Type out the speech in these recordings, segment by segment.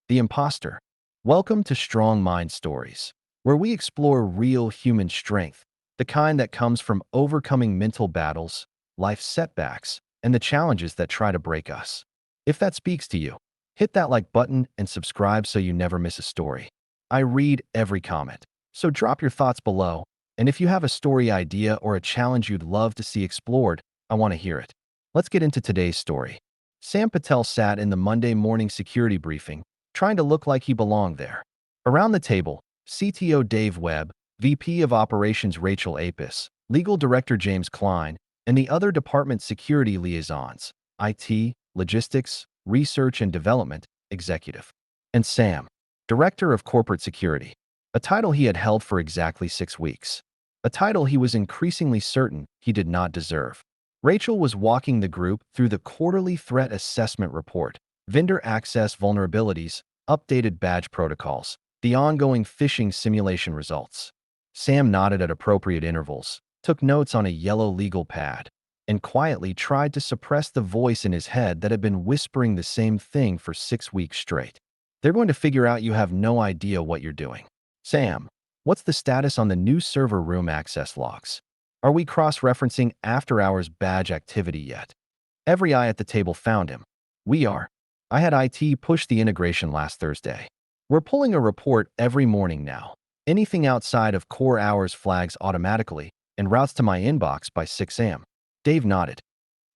The Imposter. Welcome to Strong Mind Stories, where we explore real human strength, the kind that comes from overcoming mental battles, life setbacks, and the challenges that try to break us. If that speaks to you, hit that like button and subscribe so you never miss a story. I read every comment, so drop your thoughts below, and if you have a story idea or a challenge you'd love to see explored, I want to hear it. Let's get into today's story. Sam Patel sat in the Monday morning security briefing, trying to look like he belonged there. Around the table, CTO Dave Webb, VP of Operations Rachel Apis, Legal Director James Klein, and the other department security liaisons, IT, Logistics, Research and Development, Executive, and Sam, Director of Corporate Security, a title he had held for exactly 6 weeks, a title he was increasingly certain he did not deserve. Rachel was walking the group through the quarterly threat assessment report, vendor access vulnerabilities, updated badge protocols, the ongoing phishing simulation results. Sam nodded at appropriate intervals, took notes on a yellow legal pad, and quietly tried to suppress the voice in his head that had been whispering the same thing for 6 weeks straight. They're going to figure out you have no idea what you're doing. Sam, what's the status on the new server room access logs? Are we cross-referencing after-hours badge activity yet? Every eye at the table found him. We are. I had IT push the integration last Thursday. We're pulling a report every morning now. Anything outside of core hours flags automatically and routes to my inbox by 6 a.m. Dave nodded.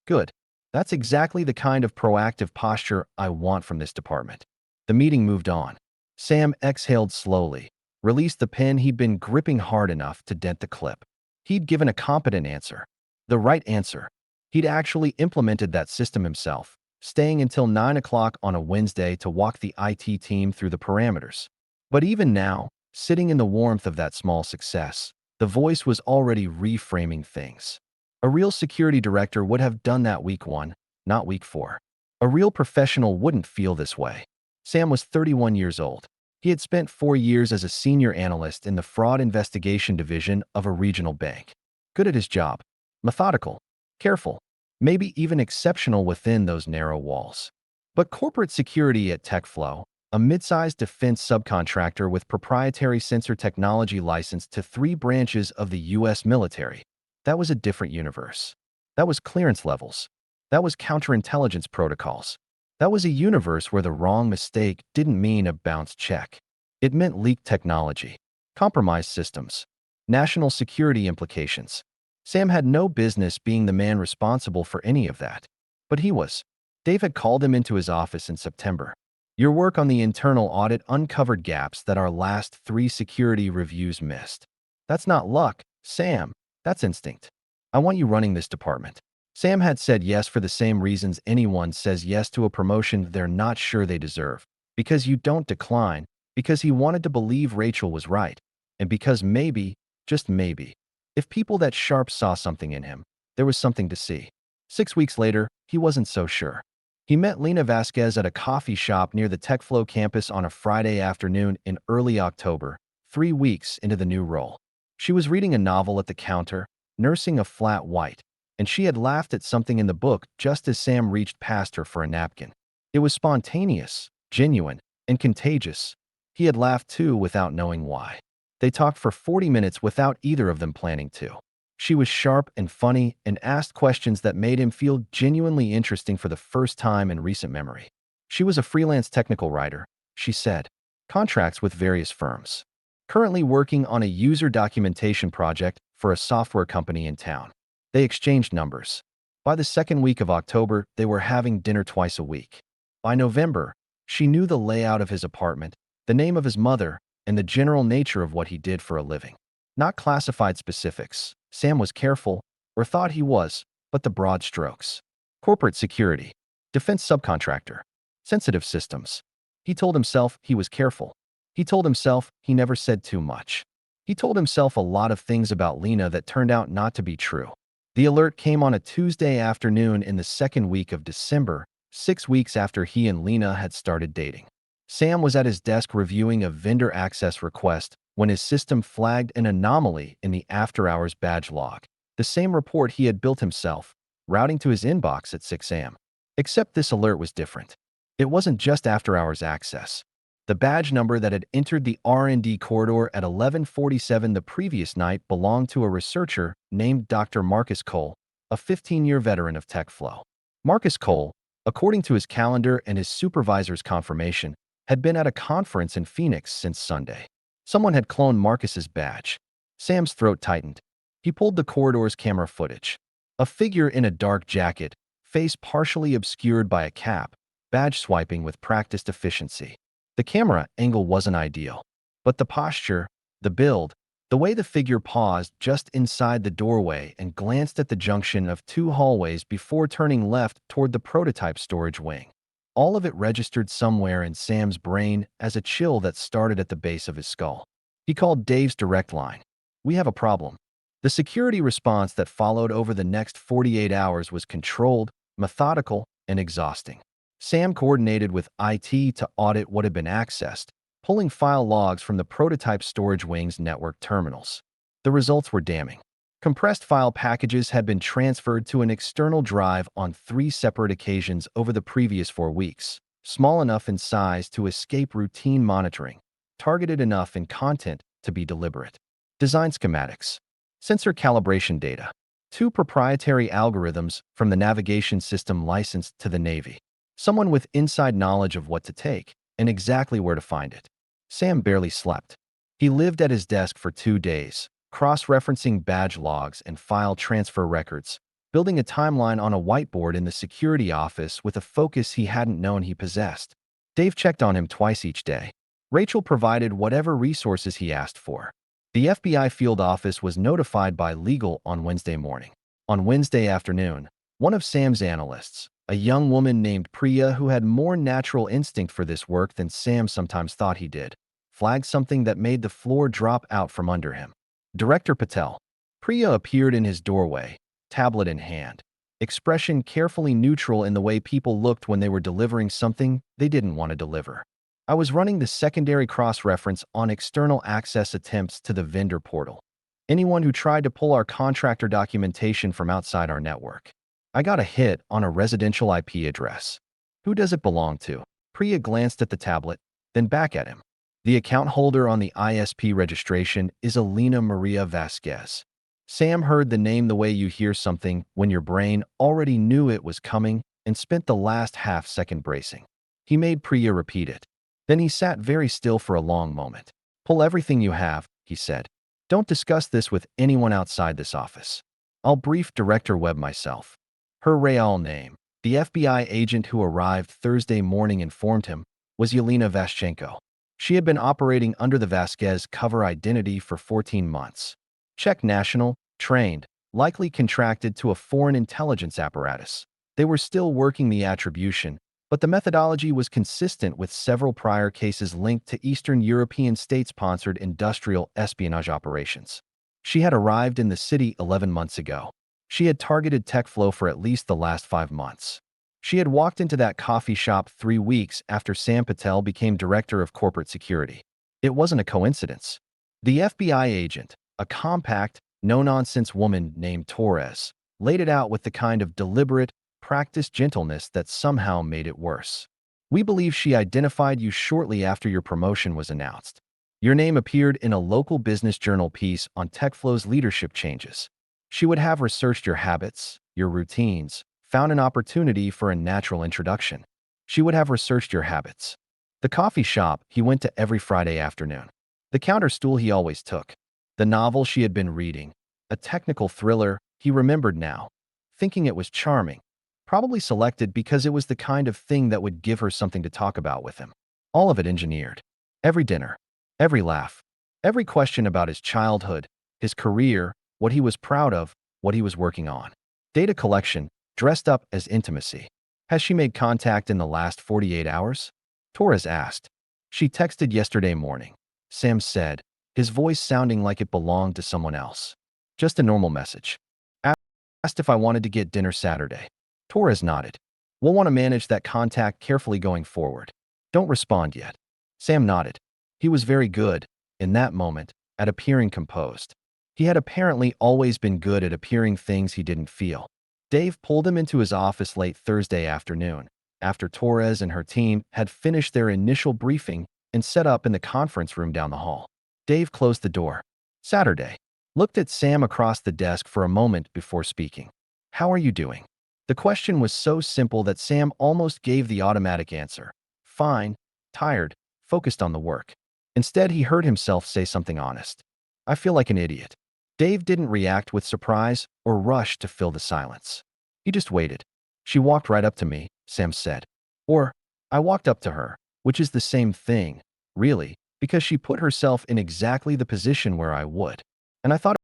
Good. That's exactly the kind of proactive posture I want from this department. The meeting moved on. Sam exhaled slowly, released the pen he'd been gripping hard enough to dent the clip. He'd given a competent answer. The right answer. He'd actually implemented that system himself, staying until 9 o'clock on a Wednesday to walk the IT team through the parameters. But even now, sitting in the warmth of that small success, the voice was already reframing things. A real security director would have done that week 1, not week 4. A real professional wouldn't feel this way. Sam was 31 years old. He had spent 4 years as a senior analyst in the fraud investigation division of a regional bank. Good at his job. Methodical. Careful. Maybe even exceptional within those narrow walls. But corporate security at TechFlow, a mid-sized defense subcontractor with proprietary sensor technology licensed to 3 branches of the U.S. military, that was a different universe. That was clearance levels. That was counterintelligence protocols. That was a universe where the wrong mistake didn't mean a bounce check. It meant leaked technology, compromised systems, national security implications. Sam had no business being the man responsible for any of that. But he was. Dave had called him into his office in September. Your work on the internal audit uncovered gaps that our last 3 security reviews missed. That's not luck, Sam. That's instinct. I want you running this department. Sam had said yes for the same reasons anyone says yes to a promotion they're not sure they deserve. Because you don't decline, because he wanted to believe Rachel was right, and because maybe, just maybe, if people that sharp saw something in him, there was something to see. 6 weeks later, he wasn't so sure. He met Lena Vasquez at a coffee shop near the TechFlow campus on a Friday afternoon in early October, 3 weeks into the new role. She was reading a novel at the counter, nursing a flat white, and she had laughed at something in the book just as Sam reached past her for a napkin. It was spontaneous, genuine, and contagious. He had laughed too without knowing why. They talked for 40 minutes without either of them planning to. She was sharp and funny and asked questions that made him feel genuinely interesting for the first time in recent memory. She was a freelance technical writer, she said, contracts with various firms. Currently working on a user documentation project for a software company in town. They exchanged numbers. By the second week of October, they were having dinner twice a week. By November, she knew the layout of his apartment, the name of his mother, and the general nature of what he did for a living. Not classified specifics. Sam was careful, or thought he was, but the broad strokes. Corporate security. Defense subcontractor. Sensitive systems. He told himself he was careful. He told himself he never said too much. He told himself a lot of things about Lena that turned out not to be true. The alert came on a Tuesday afternoon in the second week of December, 6 weeks after he and Lena had started dating. Sam was at his desk reviewing a vendor access request when his system flagged an anomaly in the after-hours badge log, the same report he had built himself, routing to his inbox at 6 a.m. Except this alert was different. It wasn't just after-hours access. The badge number that had entered the R&D corridor at 11:47 the previous night belonged to a researcher named Dr. Marcus Cole, a 15-year veteran of TechFlow. Marcus Cole, according to his calendar and his supervisor's confirmation, had been at a conference in Phoenix since Sunday. Someone had cloned Marcus's badge. Sam's throat tightened. He pulled the corridor's camera footage. A figure in a dark jacket, face partially obscured by a cap, badge swiping with practiced efficiency. The camera angle wasn't ideal, but the posture, the build, the way the figure paused just inside the doorway and glanced at the junction of two hallways before turning left toward the prototype storage wing. All of it registered somewhere in Sam's brain as a chill that started at the base of his skull. He called Dave's direct line. "We have a problem." The security response that followed over the next 48 hours was controlled, methodical, and exhausting. Sam coordinated with IT to audit what had been accessed, pulling file logs from the prototype storage wing's network terminals. The results were damning. Compressed file packages had been transferred to an external drive on 3 separate occasions over the previous 4 weeks, small enough in size to escape routine monitoring, targeted enough in content to be deliberate. Design schematics, sensor calibration data, 2 proprietary algorithms from the navigation system licensed to the Navy. Someone with inside knowledge of what to take and exactly where to find it. Sam barely slept. He lived at his desk for 2 days, cross-referencing badge logs and file transfer records, building a timeline on a whiteboard in the security office with a focus he hadn't known he possessed. Dave checked on him twice each day. Rachel provided whatever resources he asked for. The FBI field office was notified by legal on Wednesday morning. On Wednesday afternoon, one of Sam's analysts, a young woman named Priya who had more natural instinct for this work than Sam sometimes thought he did, flagged something that made the floor drop out from under him. Director Patel. Priya appeared in his doorway, tablet in hand, expression carefully neutral in the way people looked when they were delivering something they didn't want to deliver. "I was running the secondary cross-reference on external access attempts to the vendor portal. Anyone who tried to pull our contractor documentation from outside our network. I got a hit on a residential IP address. Who does it belong to?" Priya glanced at the tablet, then back at him. "The account holder on the ISP registration is Elena Maria Vasquez." Sam heard the name the way you hear something when your brain already knew it was coming and spent the last half-second bracing. He made Priya repeat it. Then he sat very still for a long moment. "Pull everything you have," he said. "Don't discuss this with anyone outside this office. I'll brief Director Webb myself." Her real name, the FBI agent who arrived Thursday morning informed him, was Yelena Vaschenko. She had been operating under the Vasquez cover identity for 14 months. Czech national, trained, likely contracted to a foreign intelligence apparatus. They were still working the attribution, but the methodology was consistent with several prior cases linked to Eastern European state-sponsored industrial espionage operations. She had arrived in the city 11 months ago. She had targeted TechFlow for at least the last 5 months. She had walked into that coffee shop 3 weeks after Sam Patel became director of corporate security. It wasn't a coincidence. The FBI agent, a compact, no-nonsense woman named Torres, laid it out with the kind of deliberate, practiced gentleness that somehow made it worse. "We believe she identified you shortly after your promotion was announced. Your name appeared in a local business journal piece on TechFlow's leadership changes. She would have researched your habits, your routines, found an opportunity for a natural introduction. She would have researched your habits. The coffee shop he went to every Friday afternoon. The counter stool he always took. The novel she had been reading. A technical thriller he remembered now, thinking it was charming. Probably selected because it was the kind of thing that would give her something to talk about with him. All of it engineered. Every dinner. Every laugh. Every question about his childhood, his career, what he was proud of, what he was working on. Data collection, dressed up as intimacy. "Has she made contact in the last 48 hours? Torres asked. "She texted yesterday morning," Sam said, his voice sounding like it belonged to someone else. "Just a normal message. Asked if I wanted to get dinner Saturday." Torres nodded. "We'll want to manage that contact carefully going forward. Don't respond yet." Sam nodded. He was very good, in that moment, at appearing composed. He had apparently always been good at appearing things he didn't feel. Dave pulled him into his office late Thursday afternoon, after Torres and her team had finished their initial briefing and set up in the conference room down the hall. Dave closed the door. Saturday. Looked at Sam across the desk for a moment before speaking. How are you doing? The question was so simple that Sam almost gave the automatic answer. Fine, tired, focused on the work. Instead, he heard himself say something honest. I feel like an idiot. Dave didn't react with surprise or rush to fill the silence. He just waited. She walked right up to me, Sam said. Or, I walked up to her, which is the same thing, really, because she put herself in exactly the position where I would. And I thought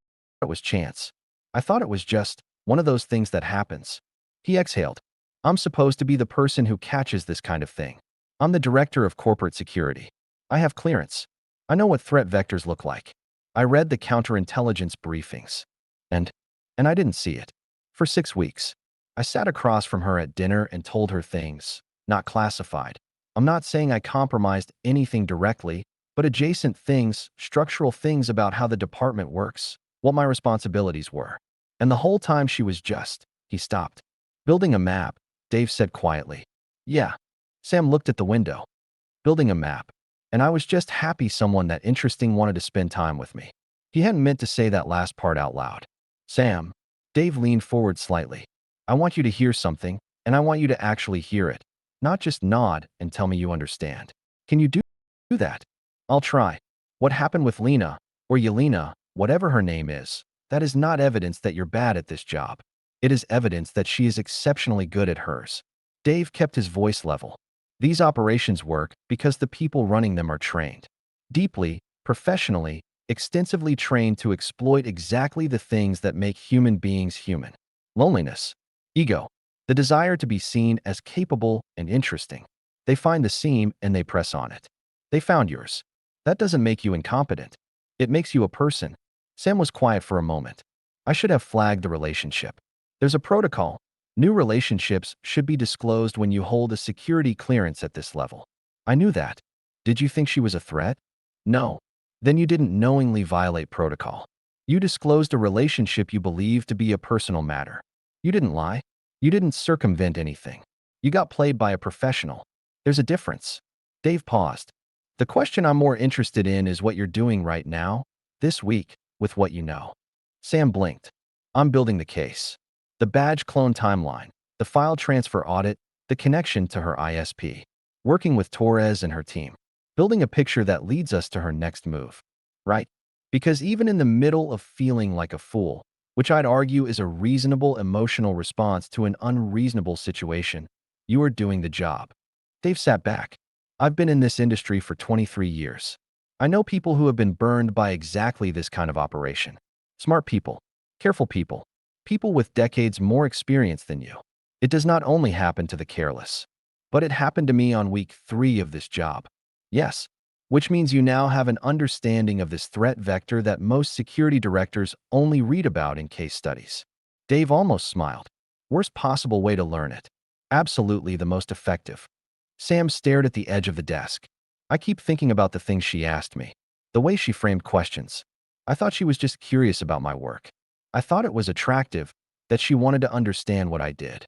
it was chance. I thought it was just one of those things that happens. He exhaled. I'm supposed to be the person who catches this kind of thing. I'm the director of corporate security. I have clearance. I know what threat vectors look like. I read the counterintelligence briefings. And I didn't see it. For 6 weeks. I sat across from her at dinner and told her things, not classified. I'm not saying I compromised anything directly, but adjacent things, structural things about how the department works, what my responsibilities were. And the whole time she was just, he stopped. Building a map, Dave said quietly. Yeah. Sam looked at the window. Building a map. And I was just happy someone that interesting wanted to spend time with me. He hadn't meant to say that last part out loud. Sam. Dave leaned forward slightly. I want you to hear something, and I want you to actually hear it. Not just nod and tell me you understand. Can you do that? I'll try. What happened with Lena, or Yelena, whatever her name is, that is not evidence that you're bad at this job. It is evidence that she is exceptionally good at hers. Dave kept his voice level. These operations work because the people running them are trained. Deeply, professionally, extensively trained to exploit exactly the things that make human beings human. Loneliness, ego, the desire to be seen as capable and interesting. They find the seam and they press on it. They found yours. That doesn't make you incompetent. It makes you a person. Sam was quiet for a moment. I should have flagged the relationship. There's a protocol. New relationships should be disclosed when you hold a security clearance at this level. I knew that. Did you think she was a threat? No. Then you didn't knowingly violate protocol. You disclosed a relationship you believed to be a personal matter. You didn't lie. You didn't circumvent anything. You got played by a professional. There's a difference. Dave paused. The question I'm more interested in is what you're doing right now, this week, with what you know. Sam blinked. I'm building the case. The badge clone timeline, the file transfer audit, the connection to her ISP. Working with Torres and her team. Building a picture that leads us to her next move. Right? Because even in the middle of feeling like a fool, which I'd argue is a reasonable emotional response to an unreasonable situation, you are doing the job. Dave sat back. I've been in this industry for 23 years. I know people who have been burned by exactly this kind of operation. Smart people, careful people, people with decades more experience than you. It does not only happen to the careless, but it happened to me on week 3 of this job. Yes, which means you now have an understanding of this threat vector that most security directors only read about in case studies. Dave almost smiled. Worst possible way to learn it. Absolutely the most effective. Sam stared at the edge of the desk. I keep thinking about the things she asked me, the way she framed questions. I thought she was just curious about my work. I thought it was attractive that she wanted to understand what I did.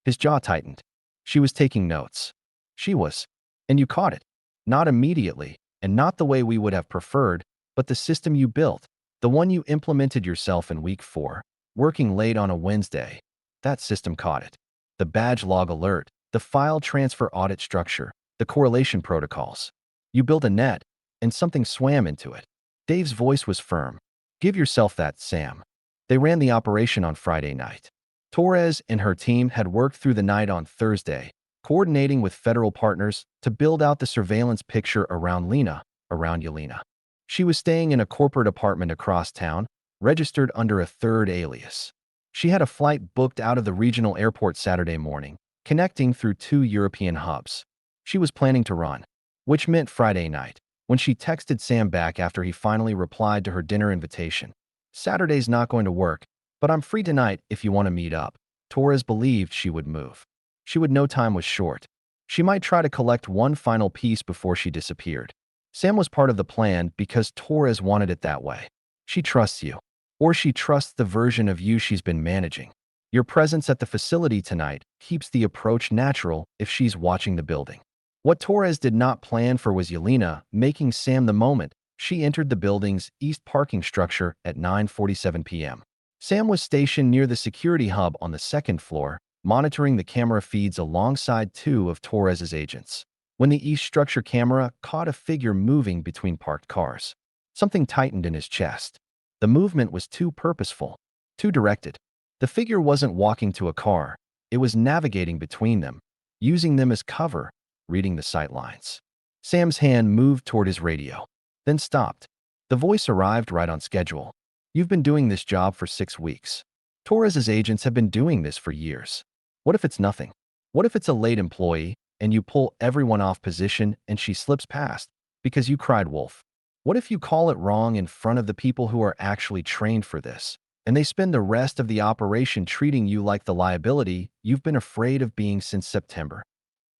His jaw tightened. She was taking notes. She was. And you caught it. Not immediately, and not the way we would have preferred, but the system you built, the one you implemented yourself in week 4, working late on a Wednesday. That system caught it. The badge log alert, the file transfer audit structure, the correlation protocols. You built a net, and something swam into it. Dave's voice was firm. Give yourself that, Sam. They ran the operation on Friday night. Torres and her team had worked through the night on Thursday, coordinating with federal partners to build out the surveillance picture around Lena, around Yelena. She was staying in a corporate apartment across town, registered under a third alias. She had a flight booked out of the regional airport Saturday morning, connecting through 2 European hubs. She was planning to run, which meant Friday night, when she texted Sam back after he finally replied to her dinner invitation. Saturday's not going to work, but I'm free tonight if you want to meet up. Torres believed she would move. She would know time was short. She might try to collect one final piece before she disappeared. Sam was part of the plan because Torres wanted it that way. She trusts you. Or she trusts the version of you she's been managing. Your presence at the facility tonight keeps the approach natural if she's watching the building. What Torres did not plan for was Yelena making Sam the moment she entered the building's east parking structure at 9:47 p.m. Sam was stationed near the security hub on the second floor, monitoring the camera feeds alongside two of Torres's agents. When the east structure camera caught a figure moving between parked cars, something tightened in his chest. The movement was too purposeful, too directed. The figure wasn't walking to a car, it was navigating between them, using them as cover, reading the sight lines. Sam's hand moved toward his radio, then stopped. The voice arrived right on schedule. You've been doing this job for 6 weeks. Torres's agents have been doing this for years. What if it's nothing? What if it's a late employee, and you pull everyone off position and she slips past because you cried wolf? What if you call it wrong in front of the people who are actually trained for this, and they spend the rest of the operation treating you like the liability you've been afraid of being since September?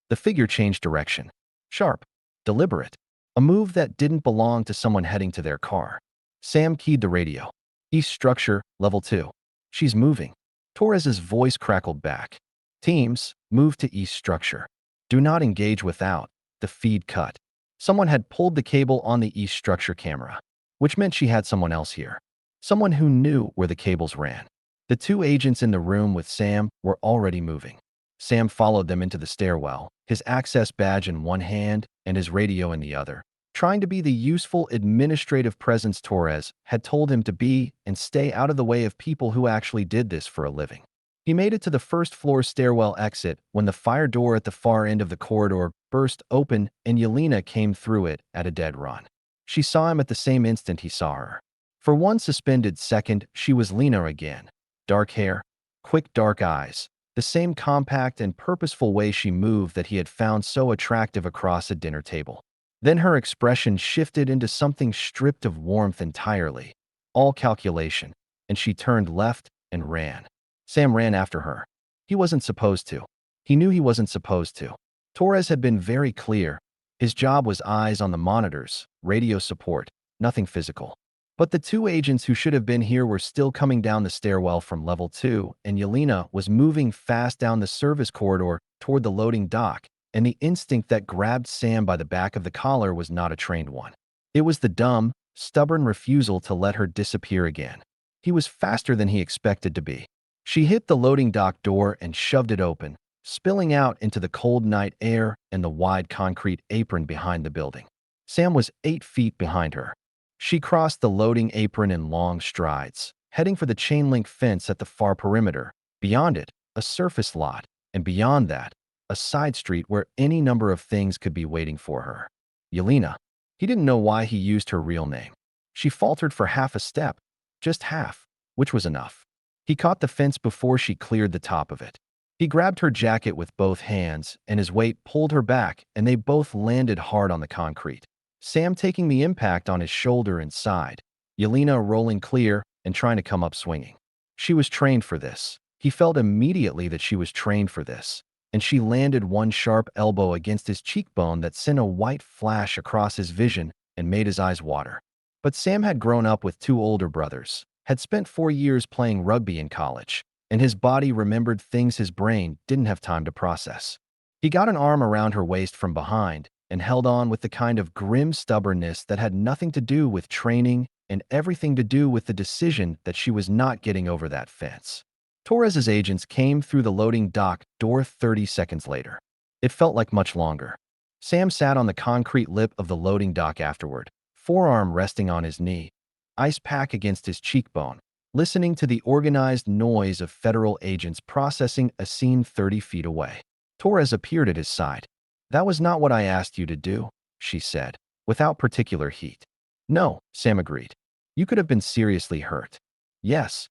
The figure changed direction. Sharp, deliberate, a move that didn't belong to someone heading to their car. Sam keyed the radio. East structure, level 2. She's moving. Torres's voice crackled back. Teams, move to east structure. Do not engage without. The feed cut. Someone had pulled the cable on the east structure camera, which meant she had someone else here. Someone who knew where the cables ran. The two agents in the room with Sam were already moving. Sam followed them into the stairwell, his access badge in one hand and his radio in the other, trying to be the useful administrative presence Torres had told him to be and stay out of the way of people who actually did this for a living. He made it to the first-floor stairwell exit when the fire door at the far end of the corridor burst open and Yelena came through it at a dead run. She saw him at the same instant he saw her. For one suspended second, she was Lena again. Dark hair, quick dark eyes, the same compact and purposeful way she moved that he had found so attractive across a dinner table. Then her expression shifted into something stripped of warmth entirely, all calculation, and she turned left and ran. Sam ran after her. He wasn't supposed to. He knew he wasn't supposed to. Torres had been very clear. His job was eyes on the monitors, radio support, nothing physical. But the two agents who should have been here were still coming down the stairwell from level 2, and Yelena was moving fast down the service corridor toward the loading dock, and the instinct that grabbed Sam by the back of the collar was not a trained one. It was the dumb, stubborn refusal to let her disappear again. He was faster than he expected to be. She hit the loading dock door and shoved it open, spilling out into the cold night air and the wide concrete apron behind the building. Sam was 8 feet behind her. She crossed the loading apron in long strides, heading for the chain-link fence at the far perimeter. Beyond it, a surface lot, and beyond that, a side street where any number of things could be waiting for her. Yelena. He didn't know why he used her real name. She faltered for half a step, just half, which was enough. He caught the fence before she cleared the top of it. He grabbed her jacket with both hands, and his weight pulled her back, and they both landed hard on the concrete. Sam taking the impact on his shoulder and side, Yelena rolling clear and trying to come up swinging. She was trained for this. He felt immediately that she was trained for this, and she landed one sharp elbow against his cheekbone that sent a white flash across his vision and made his eyes water. But Sam had grown up with 2 older brothers, had spent 4 years playing rugby in college, and his body remembered things his brain didn't have time to process. He got an arm around her waist from behind and held on with the kind of grim stubbornness that had nothing to do with training and everything to do with the decision that she was not getting over that fence. Torres's agents came through the loading dock door 30 seconds later. It felt like much longer. Sam sat on the concrete lip of the loading dock afterward, forearm resting on his knee, ice pack against his cheekbone, listening to the organized noise of federal agents processing a scene 30 feet away. Torres appeared at his side. "That was not what I asked you to do," she said, without particular heat. "No," Sam agreed. "You could have been seriously hurt." "Yes."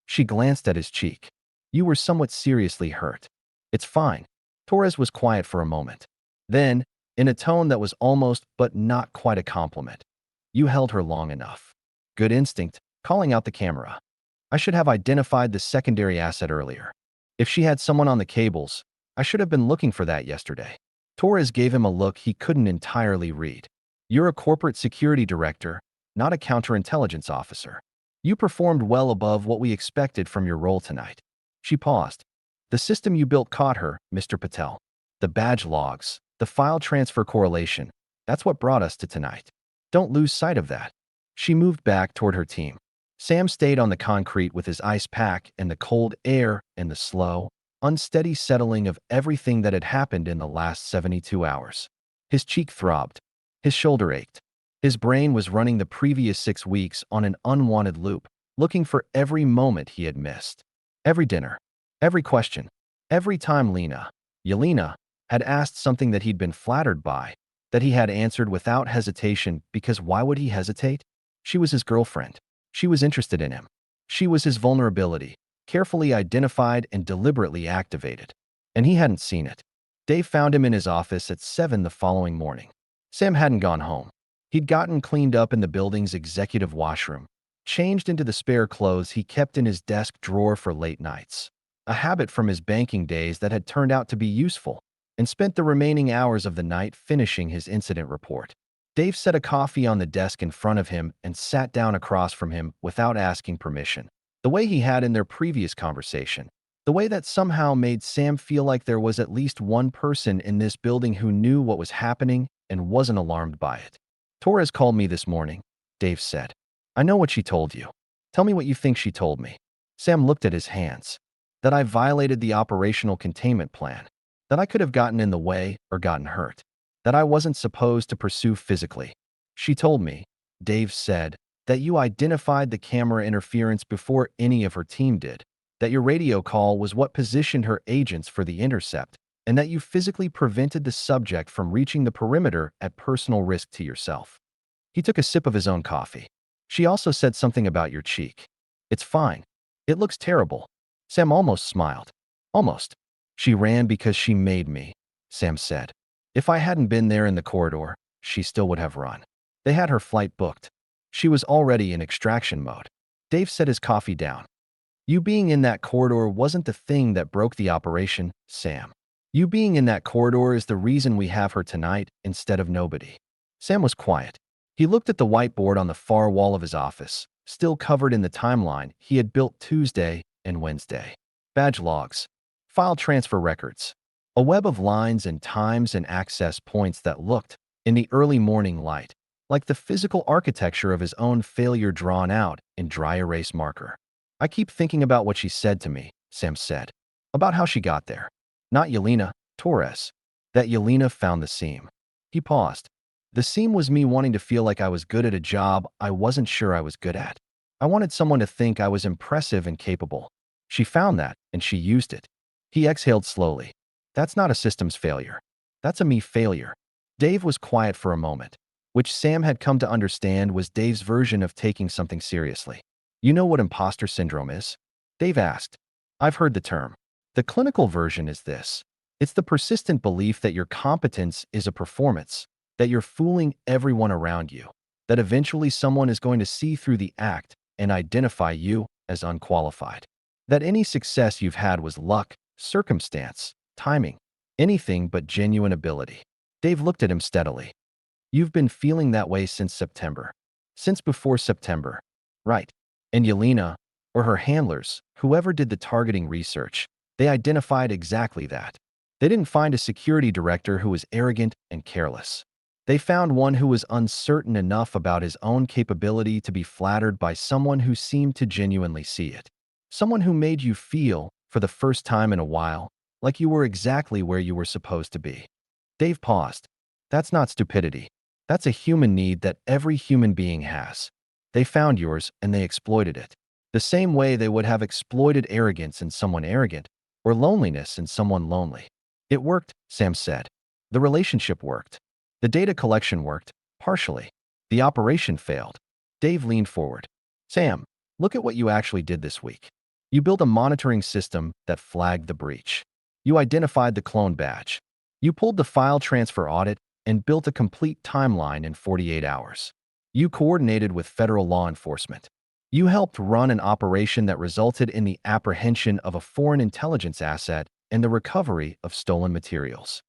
She glanced at his cheek. "You were somewhat seriously hurt." "It's fine." Torres was quiet for a moment. Then, in a tone that was almost but not quite a compliment, "You held her long enough." Good instinct, calling out the camera. "I should have identified the secondary asset earlier. If she had someone on the cables, I should have been looking for that yesterday." Torres gave him a look he couldn't entirely read. "You're a corporate security director, not a counterintelligence officer. You performed well above what we expected from your role tonight." She paused. "The system you built caught her, Mr. Patel. The badge logs, The file transfer correlation. That's what brought us to tonight. Don't lose sight of that. She moved back toward her team. Sam stayed on the concrete with his ice pack and the cold air and the slow, unsteady settling of everything that had happened in the last 72 hours. His cheek throbbed. His shoulder ached. His brain was running the previous 6 weeks on an unwanted loop, looking for every moment he had missed. Every dinner, every question, every time Yelena, had asked something that he'd been flattered by, that he had answered without hesitation because why would he hesitate? She was his girlfriend. She was interested in him. She was his vulnerability, carefully identified and deliberately activated. And he hadn't seen it. Dave found him in his office at 7 the following morning. Sam hadn't gone home. He'd gotten cleaned up in the building's executive washroom, changed into the spare clothes he kept in his desk drawer for late nights, a habit from his banking days that had turned out to be useful, and spent the remaining hours of the night finishing his incident report. Dave set a coffee on the desk in front of him and sat down across from him without asking permission, the way he had in their previous conversation, the way that somehow made Sam feel like there was at least one person in this building who knew what was happening and wasn't alarmed by it. Torres called me this morning, Dave said. I know what she told you. Tell me what you think she told me. Sam looked at his hands. That I violated the operational containment plan. That I could have gotten in the way or gotten hurt. That I wasn't supposed to pursue physically. She told me, Dave said, that you identified the camera interference before any of her team did. That your radio call was what positioned her agents for the intercept, and that you physically prevented the subject from reaching the perimeter at personal risk to yourself. He took a sip of his own coffee. She also said something about your cheek. It's fine. It looks terrible. Sam almost smiled. Almost. She ran because she made me, Sam said. If I hadn't been there in the corridor, she still would have run. They had her flight booked. She was already in extraction mode. Dave set his coffee down. You being in that corridor wasn't the thing that broke the operation, Sam. You being in that corridor is the reason we have her tonight instead of nobody. Sam was quiet. He looked at the whiteboard on the far wall of his office, still covered in the timeline he had built Tuesday and Wednesday. Badge logs, file transfer records, a web of lines and times and access points that looked, in the early morning light, like the physical architecture of his own failure drawn out in dry erase marker. I keep thinking about what she said to me, Sam said, about how she got there. Not Yelena, Torres. That Yelena found the seam. He paused. The seam was me wanting to feel like I was good at a job I wasn't sure I was good at. I wanted someone to think I was impressive and capable. She found that, and she used it. He exhaled slowly. That's not a systems failure. That's a me failure. Dave was quiet for a moment, which Sam had come to understand was Dave's version of taking something seriously. You know what imposter syndrome is? Dave asked. I've heard the term. The clinical version is this. It's the persistent belief that your competence is a performance, that you're fooling everyone around you, that eventually someone is going to see through the act and identify you as unqualified, that any success you've had was luck, circumstance, timing, anything but genuine ability. Dave looked at him steadily. You've been feeling that way since September. Since before September. Right. And Yelena, or her handlers, whoever did the targeting research, they identified exactly that. They didn't find a security director who was arrogant and careless. They found one who was uncertain enough about his own capability to be flattered by someone who seemed to genuinely see it. Someone who made you feel, for the first time in a while, like you were exactly where you were supposed to be. Dave paused. That's not stupidity. That's a human need that every human being has. They found yours and they exploited it. The same way they would have exploited arrogance in someone arrogant, or loneliness in someone lonely. It worked, Sam said. The relationship worked. The data collection worked, partially. The operation failed. Dave leaned forward. Sam, look at what you actually did this week. You built a monitoring system that flagged the breach. You identified the clone badge. You pulled the file transfer audit and built a complete timeline in 48 hours. You coordinated with federal law enforcement. You helped run an operation that resulted in the apprehension of a foreign intelligence asset and the recovery of stolen materials.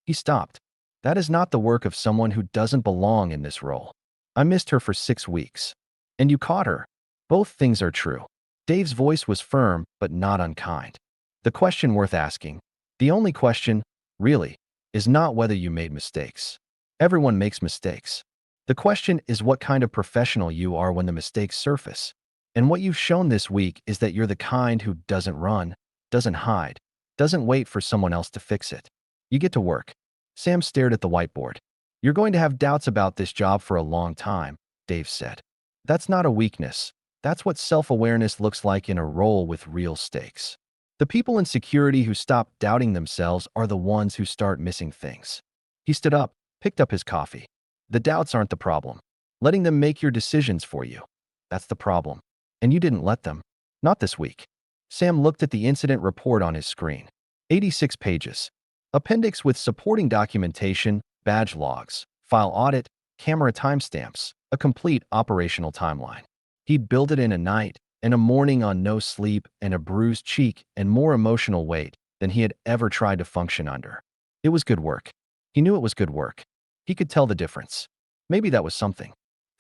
He stopped. That is not the work of someone who doesn't belong in this role. I missed her for 6 weeks. And you caught her. Both things are true. Dave's voice was firm, but not unkind. The question worth asking, the only question, really, is not whether you made mistakes. Everyone makes mistakes. The question is what kind of professional you are when the mistakes surface. And what you've shown this week is that you're the kind who doesn't run, doesn't hide, doesn't wait for someone else to fix it. You get to work. Sam stared at the whiteboard. You're going to have doubts about this job for a long time, Dave said. That's not a weakness. That's what self-awareness looks like in a role with real stakes. The people in security who stop doubting themselves are the ones who start missing things. He stood up, picked up his coffee. The doubts aren't the problem. Letting them make your decisions for you. That's the problem. And you didn't let them. Not this week. Sam looked at the incident report on his screen. 86 pages. Appendix with supporting documentation, badge logs, file audit, camera timestamps, a complete operational timeline. He'd built it in a night, and a morning on no sleep, and a bruised cheek, and more emotional weight than he had ever tried to function under. It was good work. He knew it was good work. He could tell the difference. Maybe that was something.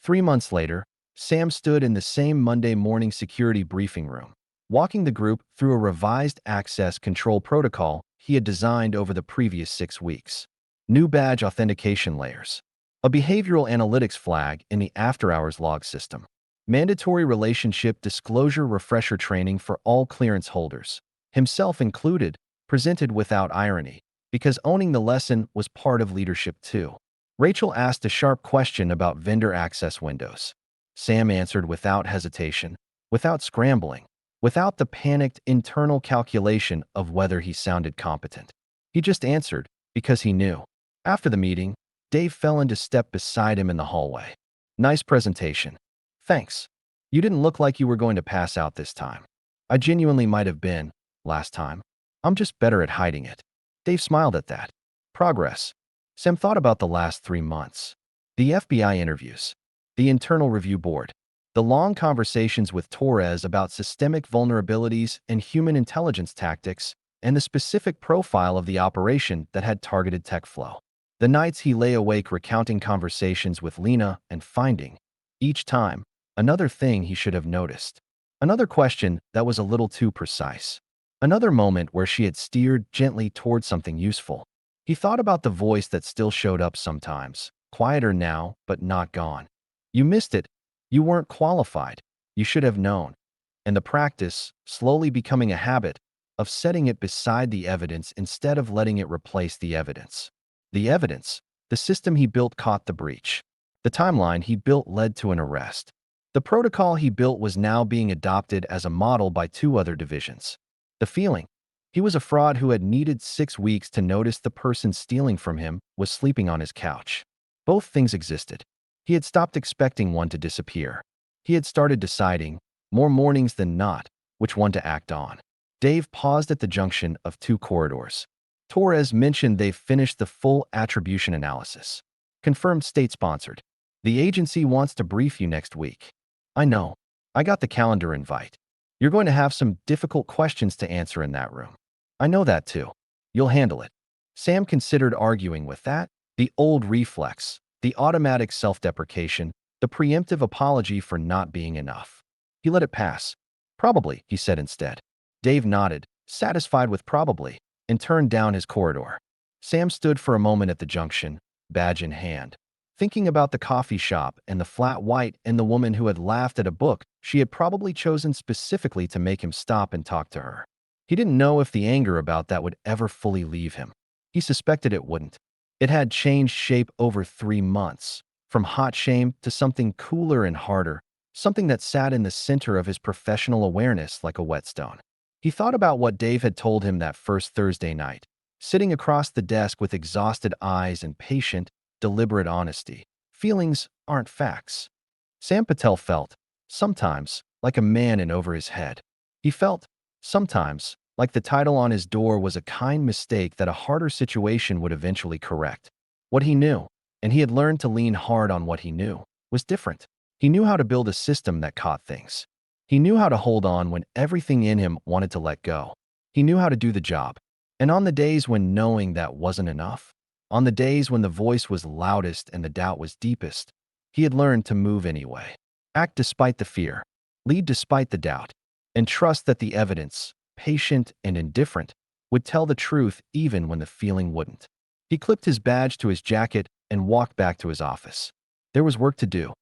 3 months later, Sam stood in the same Monday morning security briefing room, walking the group through a revised access control protocol he had designed over the previous 6 weeks. New badge authentication layers. A behavioral analytics flag in the after-hours log system. Mandatory relationship disclosure refresher training for all clearance holders, himself included, presented without irony, because owning the lesson was part of leadership too. Rachel asked a sharp question about vendor access windows. Sam answered without hesitation, without scrambling, without the panicked internal calculation of whether he sounded competent. He just answered because he knew. After the meeting, Dave fell into step beside him in the hallway. Nice presentation. Thanks. You didn't look like you were going to pass out this time. I genuinely might have been, last time. I'm just better at hiding it. Dave smiled at that. Progress. Sam thought about the last 3 months. The FBI interviews. The internal review board. The long conversations with Torres about systemic vulnerabilities and human intelligence tactics, and the specific profile of the operation that had targeted tech flow. The nights he lay awake recounting conversations with Lena and finding, each time, another thing he should have noticed. Another question that was a little too precise. Another moment where she had steered gently toward something useful. He thought about the voice that still showed up sometimes, quieter now, but not gone. You missed it. You weren't qualified. You should have known. And the practice, slowly becoming a habit, of setting it beside the evidence instead of letting it replace the evidence. The evidence, the system he built caught the breach. The timeline he built led to an arrest. The protocol he built was now being adopted as a model by 2 other divisions. The feeling, he was a fraud who had needed 6 weeks to notice the person stealing from him was sleeping on his couch. Both things existed. He had stopped expecting one to disappear. He had started deciding, more mornings than not, which one to act on. Dave paused at the junction of 2 corridors. Torres mentioned they've finished the full attribution analysis. Confirmed state-sponsored. The agency wants to brief you next week. I know. I got the calendar invite. You're going to have some difficult questions to answer in that room. I know that too. You'll handle it. Sam considered arguing with that, the old reflex, the automatic self-deprecation, the preemptive apology for not being enough. He let it pass. Probably, he said instead. Dave nodded, satisfied with probably, and turned down his corridor. Sam stood for a moment at the junction, badge in hand, thinking about the coffee shop and the flat white and the woman who had laughed at a book she had probably chosen specifically to make him stop and talk to her. He didn't know if the anger about that would ever fully leave him. He suspected it wouldn't. It had changed shape over 3 months, from hot shame to something cooler and harder, something that sat in the center of his professional awareness like a whetstone. He thought about what Dave had told him that first Thursday night, sitting across the desk with exhausted eyes and patient, deliberate honesty. Feelings aren't facts. Sam Patel felt, sometimes, like a man in over his head. He felt, sometimes, like the title on his door was a kind mistake that a harder situation would eventually correct. What he knew, and he had learned to lean hard on what he knew, was different. He knew how to build a system that caught things. He knew how to hold on when everything in him wanted to let go. He knew how to do the job. And on the days when knowing that wasn't enough, on the days when the voice was loudest and the doubt was deepest, he had learned to move anyway. Act despite the fear, lead despite the doubt, and trust that the evidence, patient and indifferent, would tell the truth even when the feeling wouldn't. He clipped his badge to his jacket and walked back to his office. There was work to do,